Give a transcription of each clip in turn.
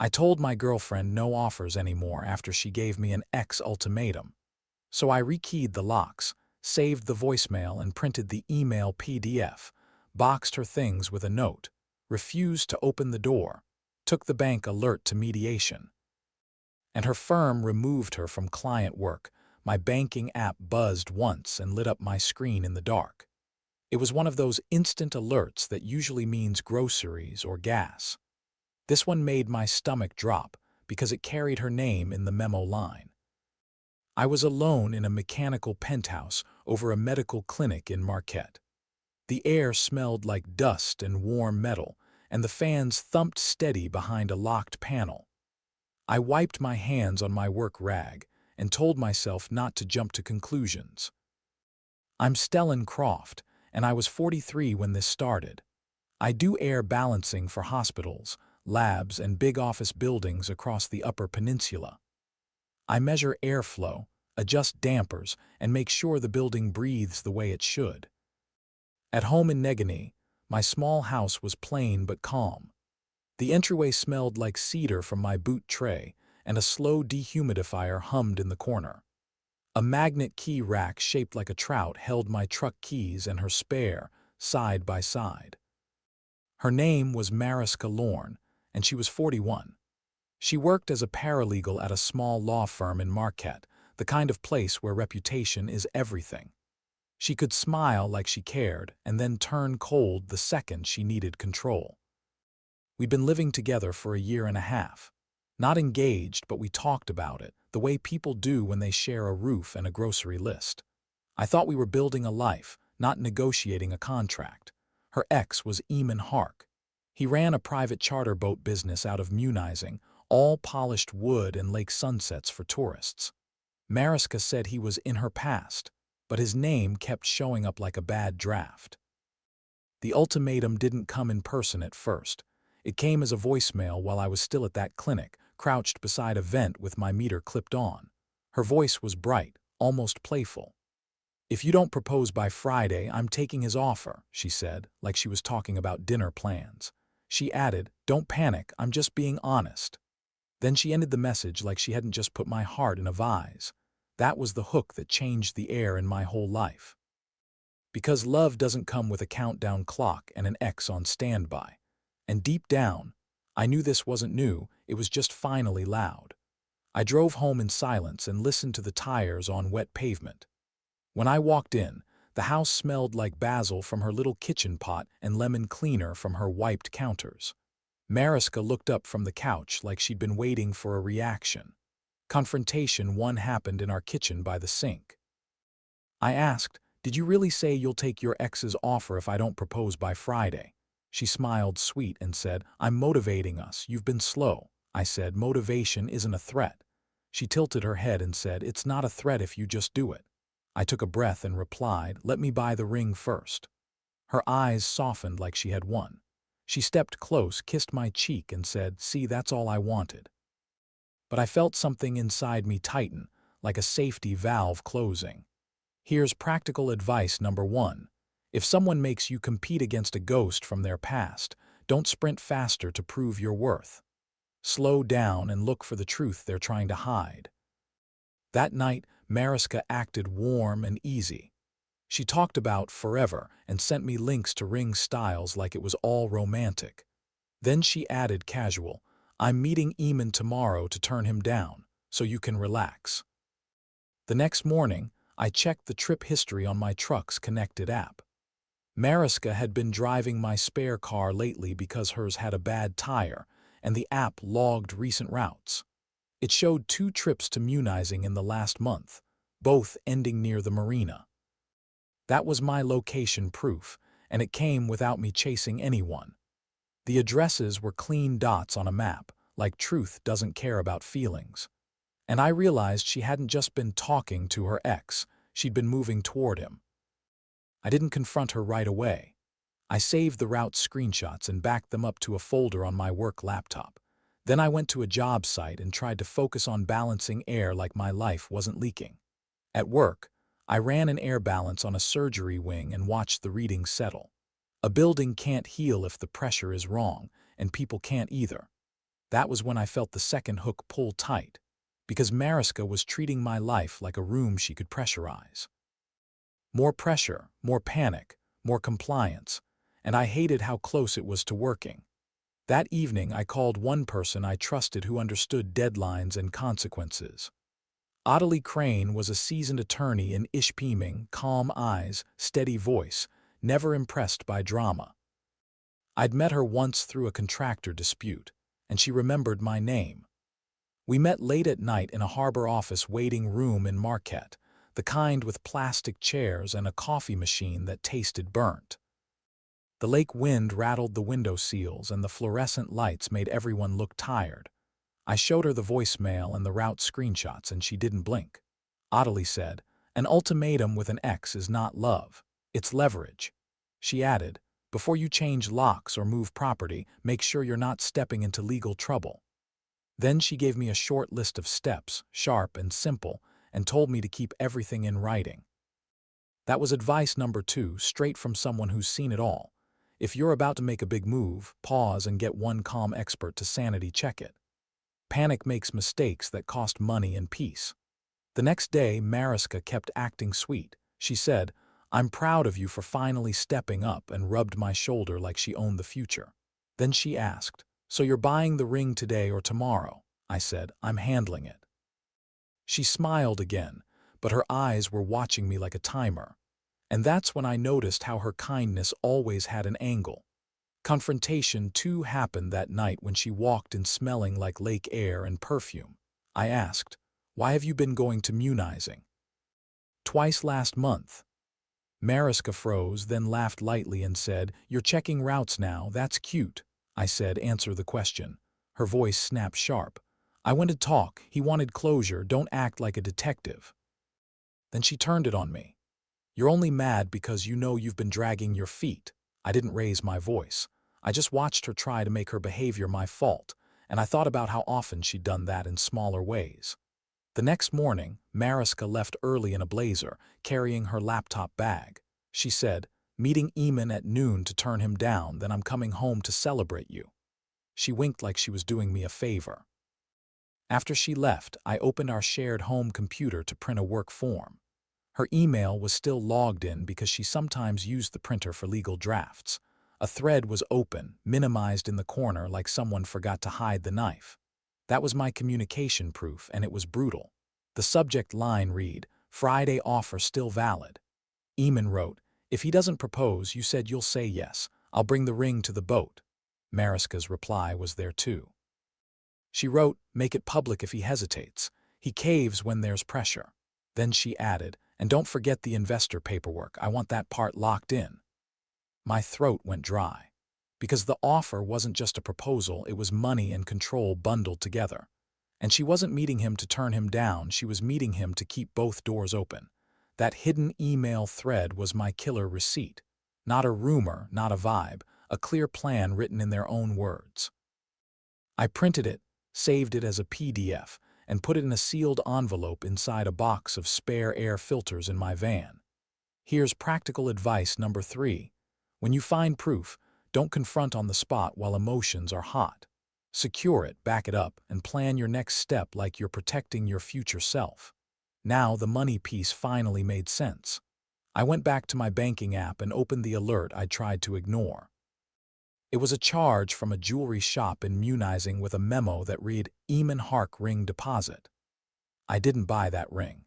I told my girlfriend no offers anymore after she gave me an ultimatum. So I rekeyed the locks, saved the voicemail and printed the email PDF, boxed her things with a note, refused to open the door, took the bank alert to mediation. And her firm removed her from client work. My banking app buzzed once and lit up my screen in the dark. It was one of those instant alerts that usually means groceries or gas. This one made my stomach drop because it carried her name in the memo line. I was alone in a mechanical penthouse over a medical clinic in Marquette. The air smelled like dust and warm metal, and the fans thumped steady behind a locked panel. I wiped my hands on my work rag and told myself not to jump to conclusions. I'm Stellan Croft, and I was 43 when this started. I do air balancing for hospitals, labs, and big office buildings across the Upper Peninsula. I measure airflow, adjust dampers, and make sure the building breathes the way it should. At home in Negani, my small house was plain but calm. The entryway smelled like cedar from my boot tray, and a slow dehumidifier hummed in the corner. A magnet key rack shaped like a trout held my truck keys and her spare, side by side. Her name was Mariska Lorne, and she was 41. She worked as a paralegal at a small law firm in Marquette, the kind of place where reputation is everything. She could smile like she cared and then turn cold the second she needed control. We'd been living together for a year and a half. Not engaged, but we talked about it, the way people do when they share a roof and a grocery list. I thought we were building a life, not negotiating a contract. Her ex was Eamon Hark. He ran a private charter boat business out of Munizing, all polished wood and lake sunsets for tourists. Mariska said he was in her past, but his name kept showing up like a bad draft. The ultimatum didn't come in person at first. It came as a voicemail while I was still at that clinic, crouched beside a vent with my meter clipped on. Her voice was bright, almost playful. "If you don't propose by Friday, I'm taking his offer," she said, like she was talking about dinner plans. She added, "Don't panic, I'm just being honest." Then she ended the message like she hadn't just put my heart in a vise. That was the hook that changed the air in my whole life. Because love doesn't come with a countdown clock and an ex on standby. And deep down, I knew this wasn't new, it was just finally loud. I drove home in silence and listened to the tires on wet pavement. When I walked in, the house smelled like basil from her little kitchen pot and lemon cleaner from her wiped counters. Mariska looked up from the couch like she'd been waiting for a reaction. Confrontation one happened in our kitchen by the sink. I asked, "Did you really say you'll take your ex's offer if I don't propose by Friday?" She smiled sweet and said, "I'm motivating us, you've been slow." I said, "Motivation isn't a threat." She tilted her head and said, "It's not a threat if you just do it." I took a breath and replied, "Let me buy the ring first." Her eyes softened like she had won. She stepped close, kissed my cheek and said, "See, that's all I wanted." But I felt something inside me tighten, like a safety valve closing. Here's practical advice number 1. If someone makes you compete against a ghost from their past, don't sprint faster to prove your worth. Slow down and look for the truth they're trying to hide. That night, Mariska acted warm and easy. She talked about forever and sent me links to ring styles like it was all romantic. Then she added casual, "I'm meeting Eamon tomorrow to turn him down, so you can relax." The next morning, I checked the trip history on my truck's connected app. Mariska had been driving my spare car lately because hers had a bad tire, and the app logged recent routes. It showed 2 trips to Munizing in the last month, both ending near the marina. That was my location proof, and it came without me chasing anyone. The addresses were clean dots on a map, like truth doesn't care about feelings. And I realized she hadn't just been talking to her ex, she'd been moving toward him. I didn't confront her right away. I saved the route screenshots and backed them up to a folder on my work laptop. Then I went to a job site and tried to focus on balancing air like my life wasn't leaking. At work, I ran an air balance on a surgery wing and watched the readings settle. A building can't heal if the pressure is wrong, and people can't either. That was when I felt the second hook pull tight, because Mariska was treating my life like a room she could pressurize. More pressure, more panic, more compliance, and I hated how close it was to working. That evening I called one person I trusted who understood deadlines and consequences. Ottilie Crane was a seasoned attorney in Ishpeming, calm eyes, steady voice, never impressed by drama. I'd met her once through a contractor dispute, and she remembered my name. We met late at night in a harbor office waiting room in Marquette, the kind with plastic chairs and a coffee machine that tasted burnt. The lake wind rattled the window seals and the fluorescent lights made everyone look tired. I showed her the voicemail and the route screenshots and she didn't blink. Ottilie said, "An ultimatum with an X is not love, it's leverage." She added, "Before you change locks or move property, make sure you're not stepping into legal trouble." Then she gave me a short list of steps, sharp and simple, and told me to keep everything in writing. That was advice number 2, straight from someone who's seen it all. If you're about to make a big move, pause and get one calm expert to sanity check it. Panic makes mistakes that cost money and peace. The next day, Mariska kept acting sweet. She said, "I'm proud of you for finally stepping up," and rubbed my shoulder like she owned the future. Then she asked, "So you're buying the ring today or tomorrow?" I said, "I'm handling it." She smiled again, but her eyes were watching me like a timer. And that's when I noticed how her kindness always had an angle. Confrontation too happened that night when she walked in smelling like lake air and perfume. I asked, "Why have you been going to Munizing?" "Twice last month." Mariska froze, then laughed lightly and said, "You're checking routes now, that's cute." I said, "Answer the question." Her voice snapped sharp. "I went to talk, he wanted closure, don't act like a detective." Then she turned it on me. "You're only mad because you know you've been dragging your feet." I didn't raise my voice. I just watched her try to make her behavior my fault, and I thought about how often she'd done that in smaller ways. The next morning, Mariska left early in a blazer, carrying her laptop bag. She said, "Meeting Eamon at noon to turn him down, then I'm coming home to celebrate you." She winked like she was doing me a favor. After she left, I opened our shared home computer to print a work form. Her email was still logged in because she sometimes used the printer for legal drafts. A thread was open, minimized in the corner like someone forgot to hide the knife. That was my communication proof, and it was brutal. The subject line read, "Friday offer still valid." Eamon wrote, "If he doesn't propose, you said you'll say yes. I'll bring the ring to the boat." Mariska's reply was there too. She wrote, "Make it public if he hesitates. He caves when there's pressure." Then she added, "And don't forget the investor paperwork. I want that part locked in." My throat went dry. Because the offer wasn't just a proposal, it was money and control bundled together. And she wasn't meeting him to turn him down, she was meeting him to keep both doors open. That hidden email thread was my killer receipt. Not a rumor, not a vibe, a clear plan written in their own words. I printed it, saved it as a PDF, and put it in a sealed envelope inside a box of spare air filters in my van. Here's practical advice number 3. When you find proof, don't confront on the spot while emotions are hot. Secure it, back it up, and plan your next step like you're protecting your future self. Now the money piece finally made sense. I went back to my banking app and opened the alert I'd tried to ignore. It was a charge from a jewelry shop in Munizing with a memo that read, "Eamon Hark ring deposit." I didn't buy that ring.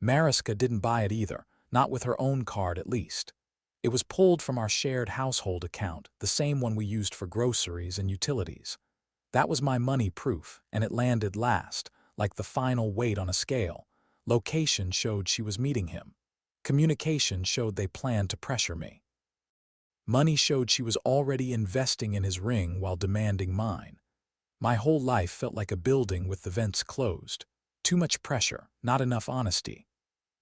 Mariska didn't buy it either, not with her own card at least. It was pulled from our shared household account, the same one we used for groceries and utilities. That was my money proof, and it landed last, like the final weight on a scale. Location showed she was meeting him. Communication showed they planned to pressure me. Money showed she was already investing in his ring while demanding mine. My whole life felt like a building with the vents closed. Too much pressure, not enough honesty.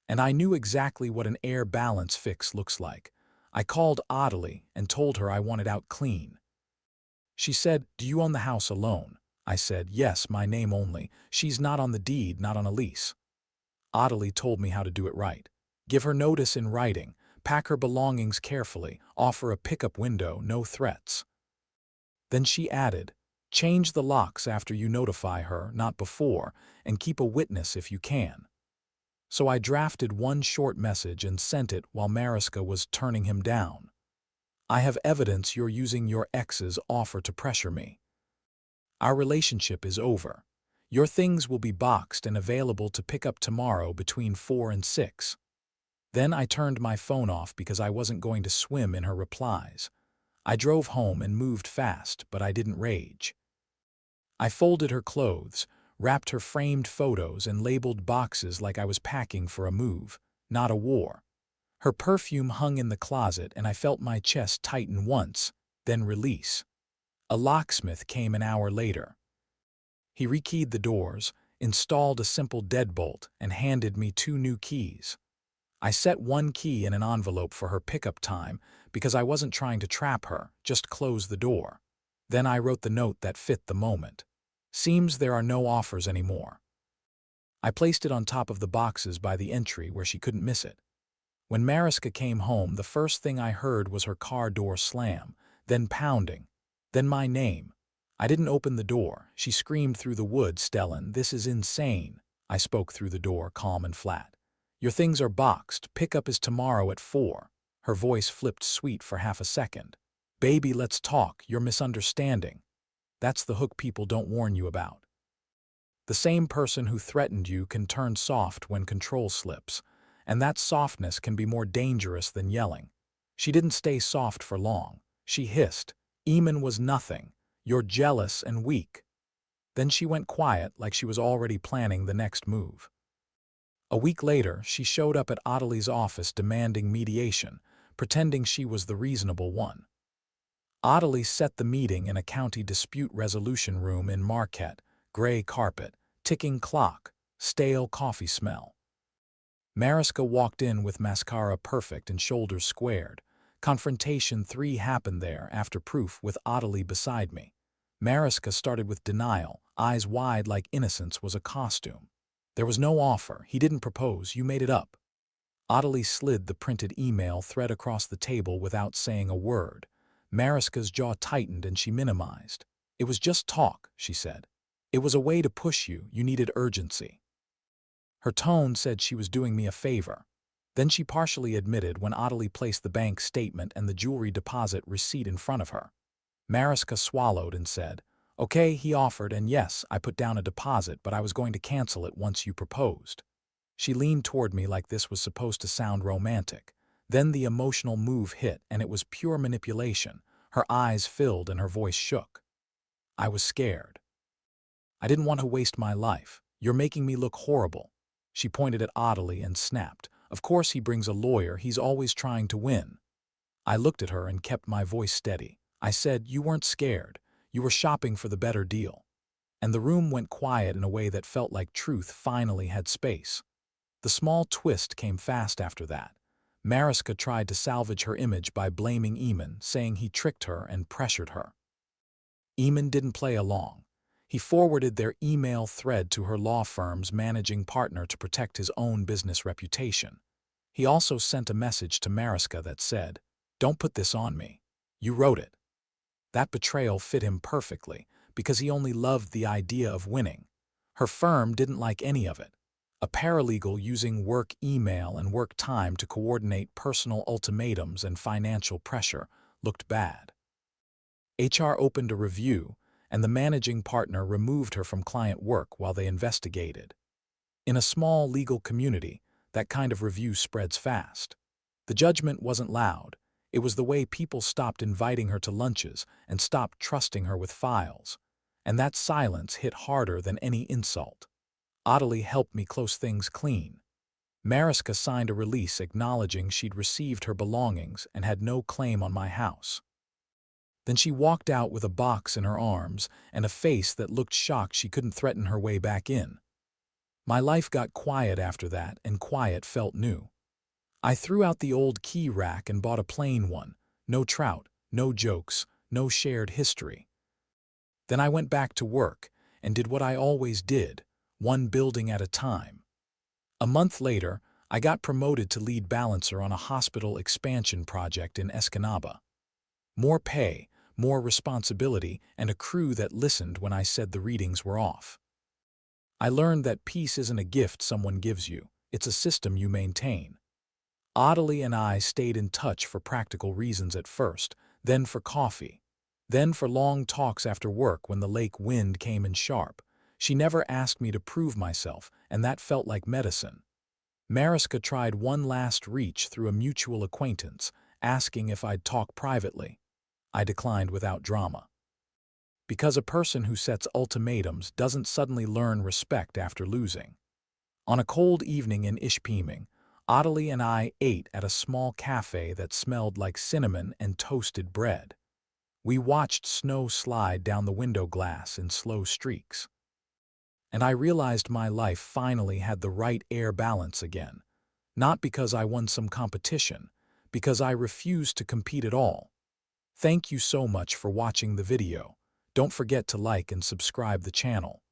And I knew exactly what an air balance fix looks like. I called Ottilie and told her I wanted out clean. She said, "Do you own the house alone?" I said, "Yes, my name only. She's not on the deed, not on a lease." Ottilie told me how to do it right. Give her notice in writing, pack her belongings carefully, offer a pickup window, no threats. Then she added, Change the locks after you notify her, not before, and keep a witness if you can. So I drafted one short message and sent it while Mariska was turning him down. I have evidence you're using your ex's offer to pressure me. Our relationship is over. Your things will be boxed and available to pick up tomorrow between 4 and 6. Then I turned my phone off because I wasn't going to swim in her replies. I drove home and moved fast, but I didn't rage. I folded her clothes, wrapped her framed photos, and labeled boxes like I was packing for a move, not a war. Her perfume hung in the closet, and I felt my chest tighten once, then release. A locksmith came an hour later. He rekeyed the doors, installed a simple deadbolt, and handed me 2 new keys. I set one key in an envelope for her pickup time because I wasn't trying to trap her, just close the door. Then I wrote the note that fit the moment. Seems there are no offers anymore. I placed it on top of the boxes by the entry where she couldn't miss it. When Mariska came home, the first thing I heard was her car door slam, then pounding, then my name. I didn't open the door. She screamed through the wood, "Stellan, this is insane." I spoke through the door, calm and flat. "Your things are boxed. Pickup is tomorrow at 4. Her voice flipped sweet for half a second. "Baby, let's talk. You're misunderstanding. That's the hook people don't warn you about. The same person who threatened you can turn soft when control slips, and that softness can be more dangerous than yelling." She didn't stay soft for long. She hissed, "Eamon was nothing. You're jealous and weak." Then she went quiet, like she was already planning the next move. A week later, she showed up at Adelie's office demanding mediation, pretending she was the reasonable one. Adelie set the meeting in a county dispute resolution room in Marquette, gray carpet, ticking clock, stale coffee smell. Mariska walked in with mascara perfect and shoulders squared. Confrontation 3 happened there after proof with Adelie beside me. Mariska started with denial, eyes wide like innocence was a costume. "There was no offer. He didn't propose. You made it up." Adelie slid the printed email thread across the table without saying a word. Mariska's jaw tightened and she minimized. "It was just talk," she said. "It was a way to push you. You needed urgency." Her tone said she was doing me a favor. Then she partially admitted when Adelie placed the bank statement and the jewelry deposit receipt in front of her. Mariska swallowed and said, "Okay, he offered, and yes, I put down a deposit, but I was going to cancel it once you proposed." She leaned toward me like this was supposed to sound romantic. Then the emotional move hit, and it was pure manipulation. Her eyes filled and her voice shook. I was scared. "I didn't want to waste my life. You're making me look horrible." She pointed at Adelie and snapped, "Of course he brings a lawyer. He's always trying to win." I looked at her and kept my voice steady. I said, "You weren't scared. You were shopping for the better deal." And the room went quiet in a way that felt like truth finally had space. The small twist came fast after that. Mariska tried to salvage her image by blaming Eamon, saying he tricked her and pressured her. Eamon didn't play along. He forwarded their email thread to her law firm's managing partner to protect his own business reputation. He also sent a message to Mariska that said, "Don't put this on me. You wrote it." That betrayal fit him perfectly, because he only loved the idea of winning. Her firm didn't like any of it. A paralegal using work email and work time to coordinate personal ultimatums and financial pressure looked bad. HR opened a review, and the managing partner removed her from client work while they investigated. In a small legal community, that kind of review spreads fast. The judgment wasn't loud. It was the way people stopped inviting her to lunches and stopped trusting her with files. And that silence hit harder than any insult. Adelie helped me close things clean. Mariska signed a release acknowledging she'd received her belongings and had no claim on my house. Then she walked out with a box in her arms and a face that looked shocked she couldn't threaten her way back in. My life got quiet after that, and quiet felt new. I threw out the old key rack and bought a plain one. No trout, no jokes, no shared history. Then I went back to work and did what I always did, one building at a time. A month later, I got promoted to lead balancer on a hospital expansion project in Escanaba. More pay, more responsibility, and a crew that listened when I said the readings were off. I learned that peace isn't a gift someone gives you, it's a system you maintain. Audley and I stayed in touch for practical reasons at first, then for coffee, then for long talks after work when the lake wind came in sharp. She never asked me to prove myself, and that felt like medicine. Mariska tried one last reach through a mutual acquaintance, asking if I'd talk privately. I declined without drama. Because a person who sets ultimatums doesn't suddenly learn respect after losing. On a cold evening in Ishpeming, Audley and I ate at a small cafe that smelled like cinnamon and toasted bread. We watched snow slide down the window glass in slow streaks. And I realized my life finally had the right air balance again. Not because I won some competition, because I refused to compete at all. Thank you so much for watching the video. Don't forget to like and subscribe the channel.